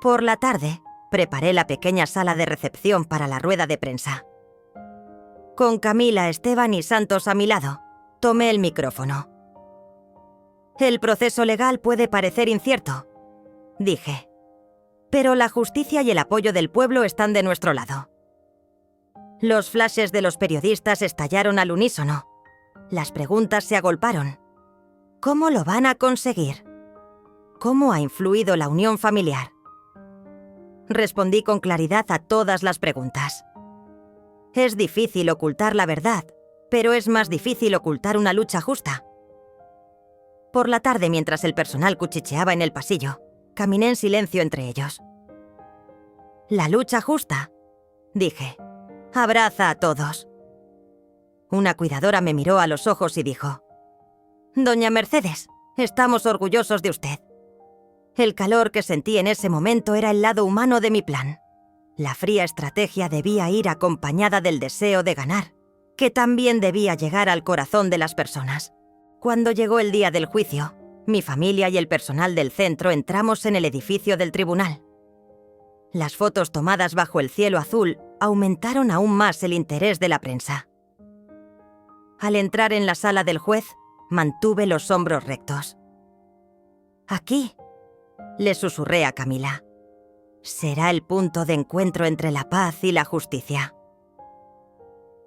Por la tarde, preparé la pequeña sala de recepción para la rueda de prensa. Con Camila, Esteban y Santos a mi lado, tomé el micrófono. El proceso legal puede parecer incierto, dije, pero la justicia y el apoyo del pueblo están de nuestro lado. Los flashes de los periodistas estallaron al unísono. Las preguntas se agolparon. ¿Cómo lo van a conseguir? ¿Cómo ha influido la unión familiar? Respondí con claridad a todas las preguntas. Es difícil ocultar la verdad, pero es más difícil ocultar una lucha justa. Por la tarde, mientras el personal cuchicheaba en el pasillo, caminé en silencio entre ellos. «La lucha justa», dije, «abraza a todos». Una cuidadora me miró a los ojos y dijo: «Doña Mercedes, estamos orgullosos de usted». El calor que sentí en ese momento era el lado humano de mi plan. La fría estrategia debía ir acompañada del deseo de ganar, que también debía llegar al corazón de las personas. Cuando llegó el día del juicio, mi familia y el personal del centro entramos en el edificio del tribunal. Las fotos tomadas bajo el cielo azul aumentaron aún más el interés de la prensa. Al entrar en la sala del juez, mantuve los hombros rectos. «Aquí», le susurré a Camila, «será el punto de encuentro entre la paz y la justicia».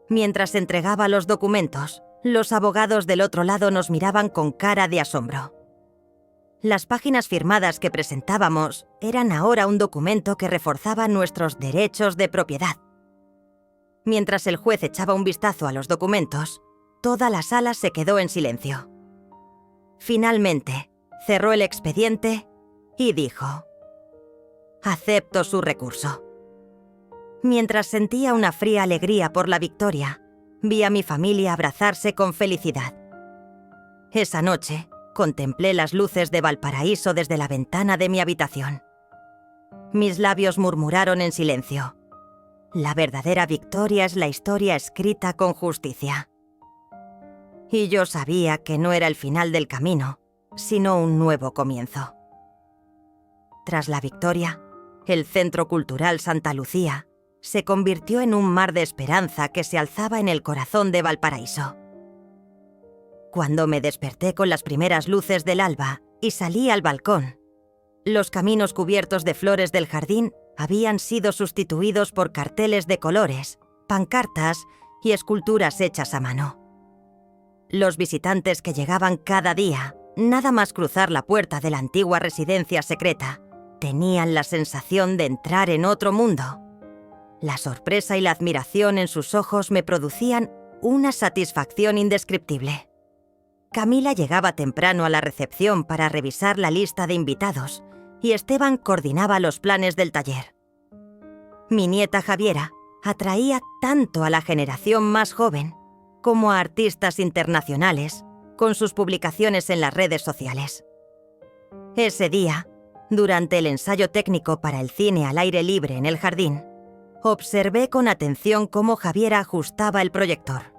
Mientras entregaba los documentos, los abogados del otro lado nos miraban con cara de asombro. Las páginas firmadas que presentábamos eran ahora un documento que reforzaba nuestros derechos de propiedad. Mientras el juez echaba un vistazo a los documentos, toda la sala se quedó en silencio. Finalmente, cerró el expediente y dijo: «Acepto su recurso». Mientras sentía una fría alegría por la victoria, vi a mi familia abrazarse con felicidad. Esa noche, contemplé las luces de Valparaíso desde la ventana de mi habitación. Mis labios murmuraron en silencio: «La verdadera victoria es la historia escrita con justicia». Y yo sabía que no era el final del camino, sino un nuevo comienzo. Tras la victoria, el Centro Cultural Santa Lucía se convirtió en un mar de esperanza que se alzaba en el corazón de Valparaíso. Cuando me desperté con las primeras luces del alba y salí al balcón, los caminos cubiertos de flores del jardín habían sido sustituidos por carteles de colores, pancartas y esculturas hechas a mano. Los visitantes que llegaban cada día, nada más cruzar la puerta de la antigua residencia secreta, tenían la sensación de entrar en otro mundo. La sorpresa y la admiración en sus ojos me producían una satisfacción indescriptible. Camila llegaba temprano a la recepción para revisar la lista de invitados y Esteban coordinaba los planes del taller. Mi nieta Javiera atraía tanto a la generación más joven como a artistas internacionales con sus publicaciones en las redes sociales. Ese día, durante el ensayo técnico para el cine al aire libre en el jardín, observé con atención cómo Javiera ajustaba el proyector.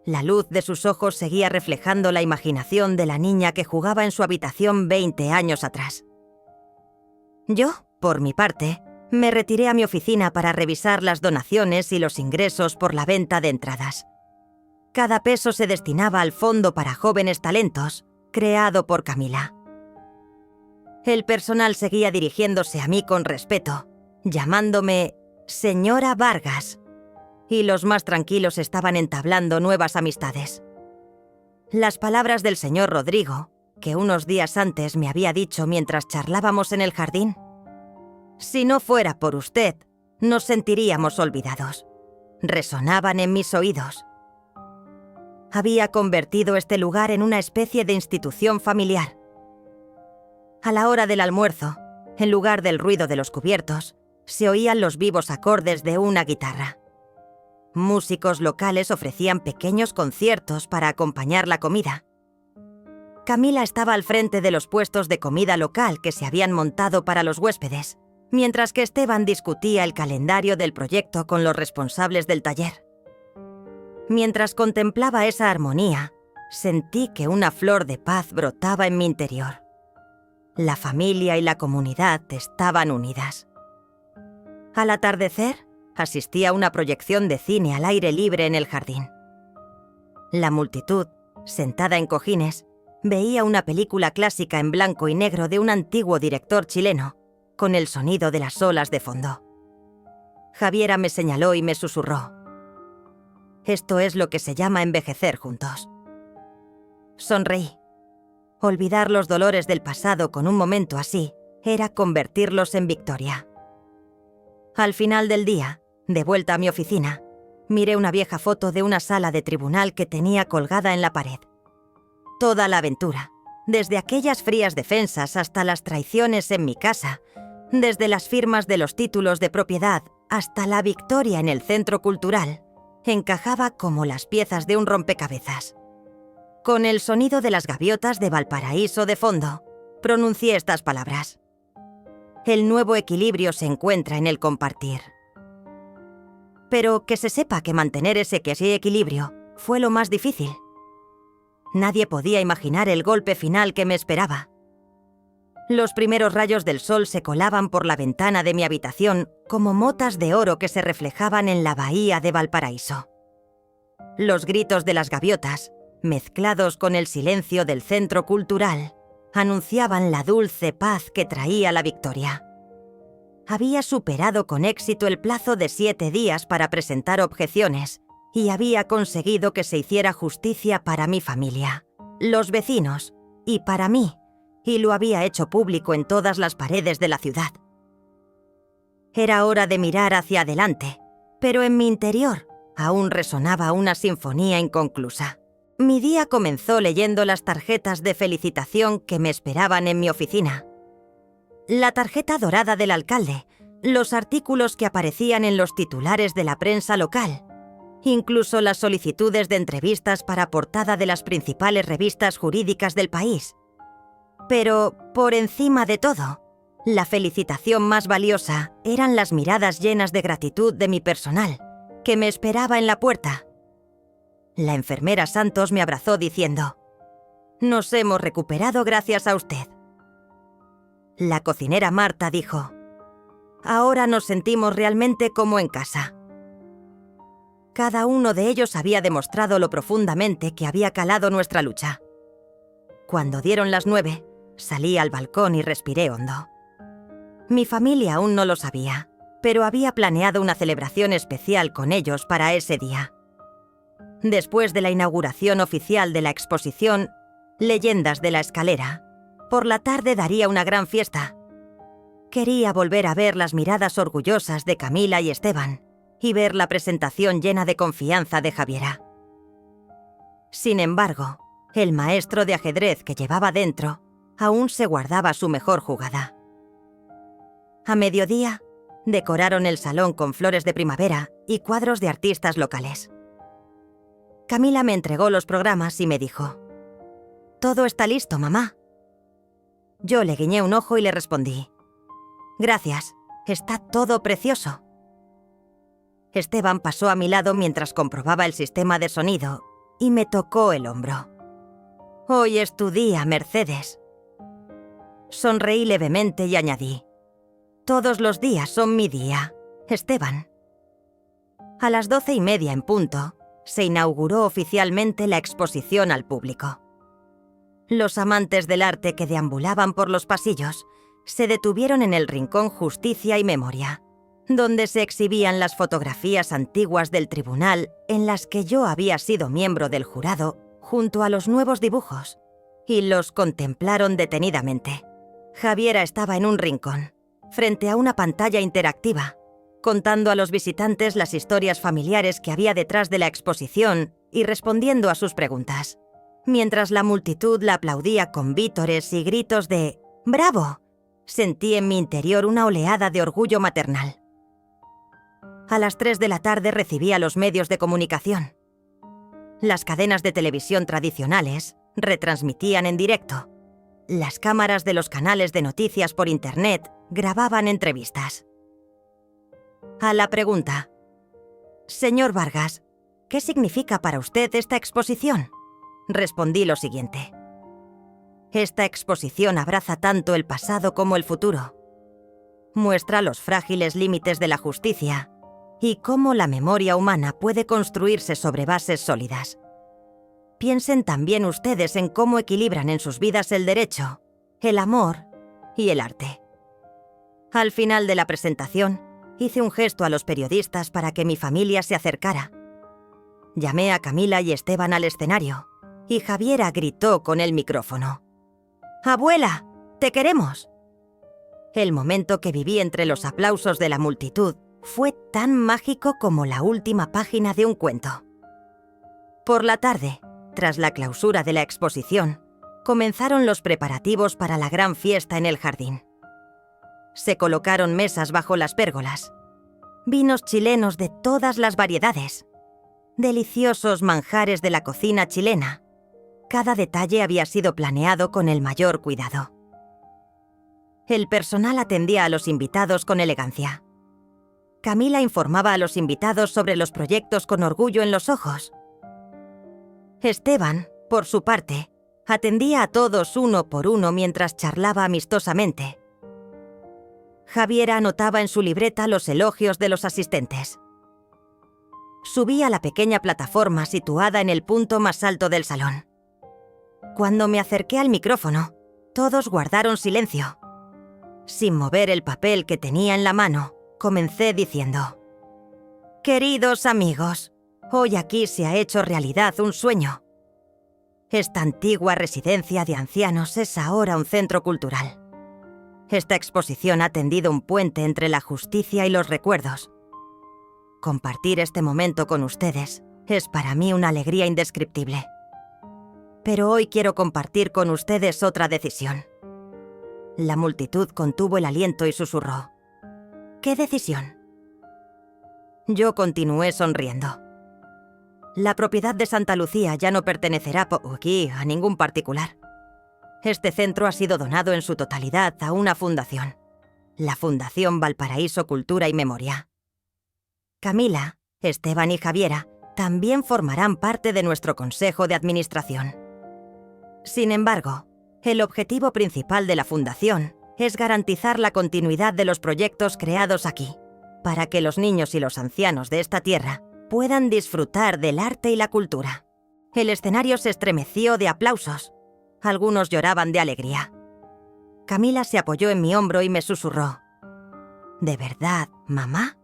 La luz de sus ojos seguía reflejando la imaginación de la niña que jugaba en su habitación 20 años atrás. Yo, por mi parte, me retiré a mi oficina para revisar las donaciones y los ingresos por la venta de entradas. Cada peso se destinaba al Fondo para Jóvenes Talentos, creado por Camila. El personal seguía dirigiéndose a mí con respeto, llamándome Señora Vargas, y los más tranquilos estaban entablando nuevas amistades. Las palabras del señor Rodrigo, que unos días antes me había dicho mientras charlábamos en el jardín: «Si no fuera por usted, nos sentiríamos olvidados», resonaban en mis oídos. Había convertido este lugar en una especie de institución familiar. A la hora del almuerzo, en lugar del ruido de los cubiertos, se oían los vivos acordes de una guitarra. Músicos locales ofrecían pequeños conciertos para acompañar la comida. Camila estaba al frente de los puestos de comida local que se habían montado para los huéspedes, mientras que Esteban discutía el calendario del proyecto con los responsables del taller. Mientras contemplaba esa armonía, sentí que una flor de paz brotaba en mi interior. La familia y la comunidad estaban unidas. Al atardecer, asistí a una proyección de cine al aire libre en el jardín. La multitud, sentada en cojines, veía una película clásica en blanco y negro de un antiguo director chileno, con el sonido de las olas de fondo. Javiera me señaló y me susurró: «Esto es lo que se llama envejecer juntos». Sonreí. Olvidar los dolores del pasado con un momento así era convertirlos en victoria. Al final del día, de vuelta a mi oficina, miré una vieja foto de una sala de tribunal que tenía colgada en la pared. Toda la aventura, desde aquellas frías defensas hasta las traiciones en mi casa, desde las firmas de los títulos de propiedad hasta la victoria en el centro cultural, encajaba como las piezas de un rompecabezas. Con el sonido de las gaviotas de Valparaíso de fondo, pronuncié estas palabras: «El nuevo equilibrio se encuentra en el compartir». Pero que se sepa que mantener ese equilibrio fue lo más difícil. Nadie podía imaginar el golpe final que me esperaba. Los primeros rayos del sol se colaban por la ventana de mi habitación como motas de oro que se reflejaban en la bahía de Valparaíso. Los gritos de las gaviotas, mezclados con el silencio del centro cultural, anunciaban la dulce paz que traía la victoria. Había superado con éxito el plazo de 7 días para presentar objeciones y había conseguido que se hiciera justicia para mi familia, los vecinos y para mí, y lo había hecho público en todas las paredes de la ciudad. Era hora de mirar hacia adelante, pero en mi interior aún resonaba una sinfonía inconclusa. Mi día comenzó leyendo las tarjetas de felicitación que me esperaban en mi oficina. La tarjeta dorada del alcalde, los artículos que aparecían en los titulares de la prensa local, incluso las solicitudes de entrevistas para portada de las principales revistas jurídicas del país. Pero, por encima de todo, la felicitación más valiosa eran las miradas llenas de gratitud de mi personal, que me esperaba en la puerta. La enfermera Santos me abrazó diciendo: «Nos hemos recuperado gracias a usted». La cocinera Marta dijo: Ahora nos sentimos realmente como en casa. Cada uno de ellos había demostrado lo profundamente que había calado nuestra lucha. Cuando dieron las 9, salí al balcón y respiré hondo. Mi familia aún no lo sabía, pero había planeado una celebración especial con ellos para ese día. Después de la inauguración oficial de la exposición Leyendas de la Escalera, por la tarde daría una gran fiesta. Quería volver a ver las miradas orgullosas de Camila y Esteban y ver la presentación llena de confianza de Javiera. Sin embargo, el maestro de ajedrez que llevaba dentro aún se guardaba su mejor jugada. A mediodía, decoraron el salón con flores de primavera y cuadros de artistas locales. Camila me entregó los programas y me dijo: «Todo está listo, mamá». Yo le guiñé un ojo y le respondí: «Gracias, está todo precioso». Esteban pasó a mi lado mientras comprobaba el sistema de sonido y me tocó el hombro. «Hoy es tu día, Mercedes». Sonreí levemente y añadí: «Todos los días son mi día, Esteban». A las 12:30 en punto, se inauguró oficialmente la exposición al público. Los amantes del arte que deambulaban por los pasillos se detuvieron en el rincón Justicia y Memoria, donde se exhibían las fotografías antiguas del tribunal en las que yo había sido miembro del jurado junto a los nuevos dibujos, y los contemplaron detenidamente. Javiera estaba en un rincón, frente a una pantalla interactiva, contando a los visitantes las historias familiares que había detrás de la exposición y respondiendo a sus preguntas, mientras la multitud la aplaudía con vítores y gritos de «¡Bravo!». Sentí en mi interior una oleada de orgullo maternal. A las 3 de la tarde recibí a los medios de comunicación. Las cadenas de televisión tradicionales retransmitían en directo. Las cámaras de los canales de noticias por Internet grababan entrevistas. A la pregunta: «Señor Vargas, ¿qué significa para usted esta exposición?», respondí lo siguiente: «Esta exposición abraza tanto el pasado como el futuro. Muestra los frágiles límites de la justicia y cómo la memoria humana puede construirse sobre bases sólidas. Piensen también ustedes en cómo equilibran en sus vidas el derecho, el amor y el arte». Al final de la presentación, hice un gesto a los periodistas para que mi familia se acercara. Llamé a Camila y Esteban al escenario, y Javiera gritó con el micrófono: «¡Abuela, te queremos!». El momento que viví entre los aplausos de la multitud fue tan mágico como la última página de un cuento. Por la tarde, tras la clausura de la exposición, comenzaron los preparativos para la gran fiesta en el jardín. Se colocaron mesas bajo las pérgolas, vinos chilenos de todas las variedades, deliciosos manjares de la cocina chilena. Cada detalle había sido planeado con el mayor cuidado. El personal atendía a los invitados con elegancia. Camila informaba a los invitados sobre los proyectos con orgullo en los ojos. Esteban, por su parte, atendía a todos uno por uno mientras charlaba amistosamente. Javiera anotaba en su libreta los elogios de los asistentes. Subí a la pequeña plataforma situada en el punto más alto del salón. Cuando me acerqué al micrófono, todos guardaron silencio. Sin mover el papel que tenía en la mano, comencé diciendo: «Queridos amigos, hoy aquí se ha hecho realidad un sueño. Esta antigua residencia de ancianos es ahora un centro cultural. Esta exposición ha tendido un puente entre la justicia y los recuerdos. Compartir este momento con ustedes es para mí una alegría indescriptible. Pero hoy quiero compartir con ustedes otra decisión». La multitud contuvo el aliento y susurró: «¿Qué decisión?». Yo continué sonriendo. La propiedad de Santa Lucía ya no pertenecerá aquí a ningún particular. Este centro ha sido donado en su totalidad a una fundación, la Fundación Valparaíso Cultura y Memoria. Camila, Esteban y Javiera también formarán parte de nuestro consejo de administración. Sin embargo, el objetivo principal de la fundación es garantizar la continuidad de los proyectos creados aquí, para que los niños y los ancianos de esta tierra puedan disfrutar del arte y la cultura. El escenario se estremeció de aplausos. Algunos lloraban de alegría. Camila se apoyó en mi hombro y me susurró: ¿De verdad, mamá?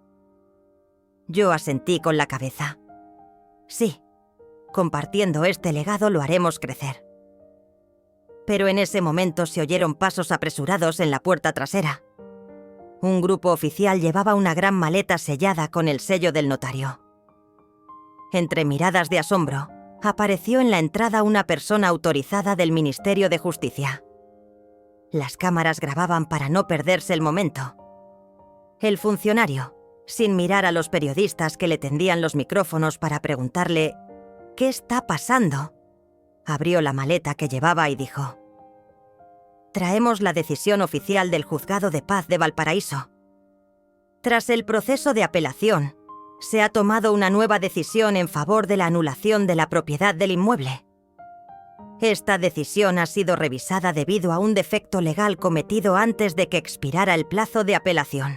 Yo asentí con la cabeza. Sí, compartiendo este legado lo haremos crecer. Pero en ese momento se oyeron pasos apresurados en la puerta trasera. Un grupo oficial llevaba una gran maleta sellada con el sello del notario. Entre miradas de asombro, apareció en la entrada una persona autorizada del Ministerio de Justicia. Las cámaras grababan para no perderse el momento. El funcionario, sin mirar a los periodistas que le tendían los micrófonos para preguntarle ¿qué está pasando?, abrió la maleta que llevaba y dijo: «Traemos la decisión oficial del Juzgado de Paz de Valparaíso. Tras el proceso de apelación, se ha tomado una nueva decisión en favor de la anulación de la propiedad del inmueble. Esta decisión ha sido revisada debido a un defecto legal cometido antes de que expirara el plazo de apelación.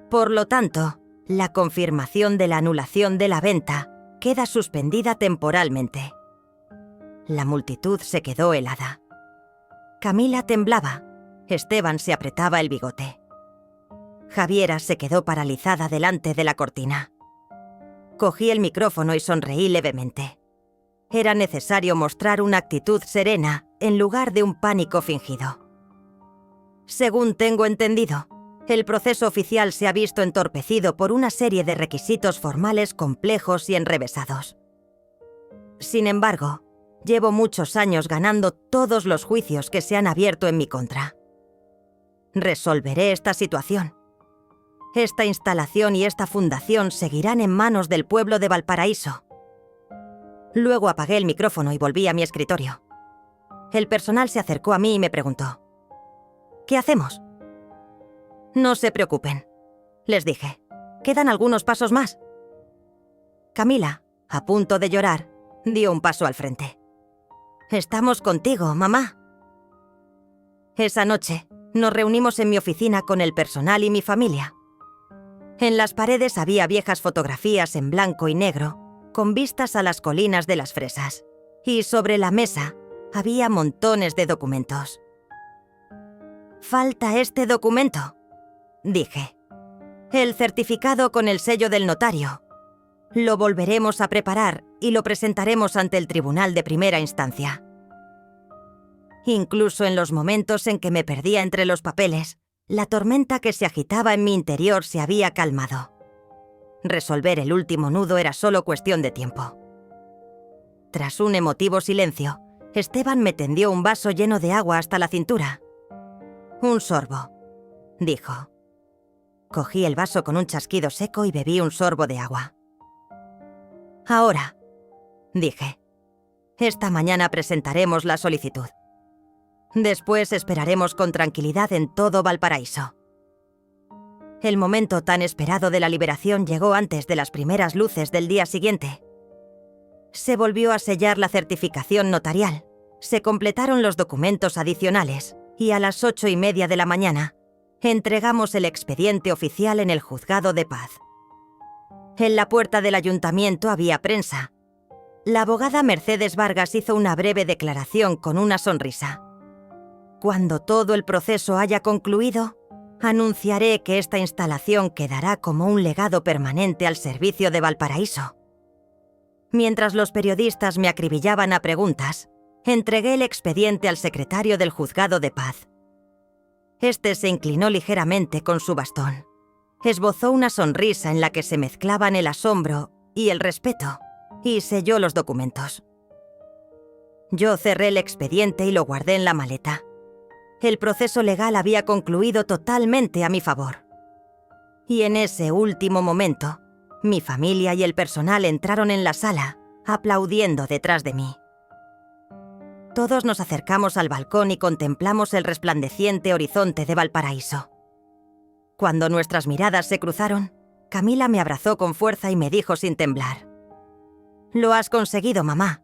Por lo tanto, la confirmación de la anulación de la venta queda suspendida temporalmente». La multitud se quedó helada. Camila temblaba. Esteban se apretaba el bigote. Javiera se quedó paralizada delante de la cortina. Cogí el micrófono y sonreí levemente. Era necesario mostrar una actitud serena en lugar de un pánico fingido. Según tengo entendido, el proceso oficial se ha visto entorpecido por una serie de requisitos formales complejos y enrevesados. Sin embargo, llevo muchos años ganando todos los juicios que se han abierto en mi contra. Resolveré esta situación. Esta instalación y esta fundación seguirán en manos del pueblo de Valparaíso. Luego apagué el micrófono y volví a mi escritorio. El personal se acercó a mí y me preguntó: «¿Qué hacemos?». «No se preocupen», les dije. «Quedan algunos pasos más». Camila, a punto de llorar, dio un paso al frente. «Estamos contigo, mamá». Esa noche, nos reunimos en mi oficina con el personal y mi familia. En las paredes había viejas fotografías en blanco y negro, con vistas a las colinas de las Fresas. Y sobre la mesa había montones de documentos. «Falta este documento», dije. «El certificado con el sello del notario. Lo volveremos a preparar y lo presentaremos ante el tribunal de primera instancia». Incluso en los momentos en que me perdía entre los papeles, la tormenta que se agitaba en mi interior se había calmado. Resolver el último nudo era solo cuestión de tiempo. Tras un emotivo silencio, Esteban me tendió un vaso lleno de agua hasta la cintura. «Un sorbo», dijo. Cogí el vaso con un chasquido seco y bebí un sorbo de agua. «Ahora», dije, «esta mañana presentaremos la solicitud. Después esperaremos con tranquilidad en todo Valparaíso». El momento tan esperado de la liberación llegó antes de las primeras luces del día siguiente. Se volvió a sellar la certificación notarial, se completaron los documentos adicionales y a las 8:30 de la mañana entregamos el expediente oficial en el Juzgado de Paz. En la puerta del ayuntamiento había prensa. La abogada Mercedes Vargas hizo una breve declaración con una sonrisa. «Cuando todo el proceso haya concluido, anunciaré que esta instalación quedará como un legado permanente al servicio de Valparaíso». Mientras los periodistas me acribillaban a preguntas, entregué el expediente al secretario del Juzgado de Paz. Este se inclinó ligeramente con su bastón. Esbozó una sonrisa en la que se mezclaban el asombro y el respeto, y selló los documentos. Yo cerré el expediente y lo guardé en la maleta. El proceso legal había concluido totalmente a mi favor. Y en ese último momento, mi familia y el personal entraron en la sala, aplaudiendo detrás de mí. Todos nos acercamos al balcón y contemplamos el resplandeciente horizonte de Valparaíso. Cuando nuestras miradas se cruzaron, Camila me abrazó con fuerza y me dijo sin temblar: «Lo has conseguido, mamá».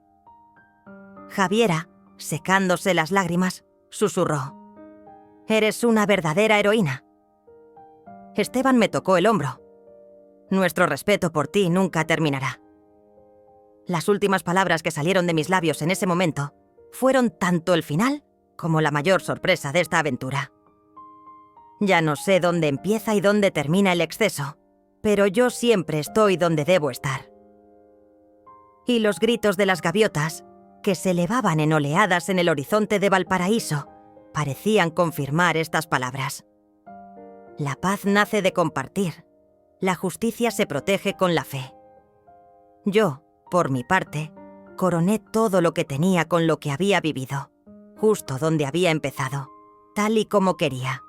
Javiera, secándose las lágrimas, susurró: Eres una verdadera heroína. Esteban me tocó el hombro. Nuestro respeto por ti nunca terminará. Las últimas palabras que salieron de mis labios en ese momento fueron tanto el final como la mayor sorpresa de esta aventura. Ya no sé dónde empieza y dónde termina el exceso, pero yo siempre estoy donde debo estar. Y los gritos de las gaviotas, que se elevaban en oleadas en el horizonte de Valparaíso, parecían confirmar estas palabras. La paz nace de compartir. La justicia se protege con la fe. Yo, por mi parte, coroné todo lo que tenía con lo que había vivido, justo donde había empezado, tal y como quería.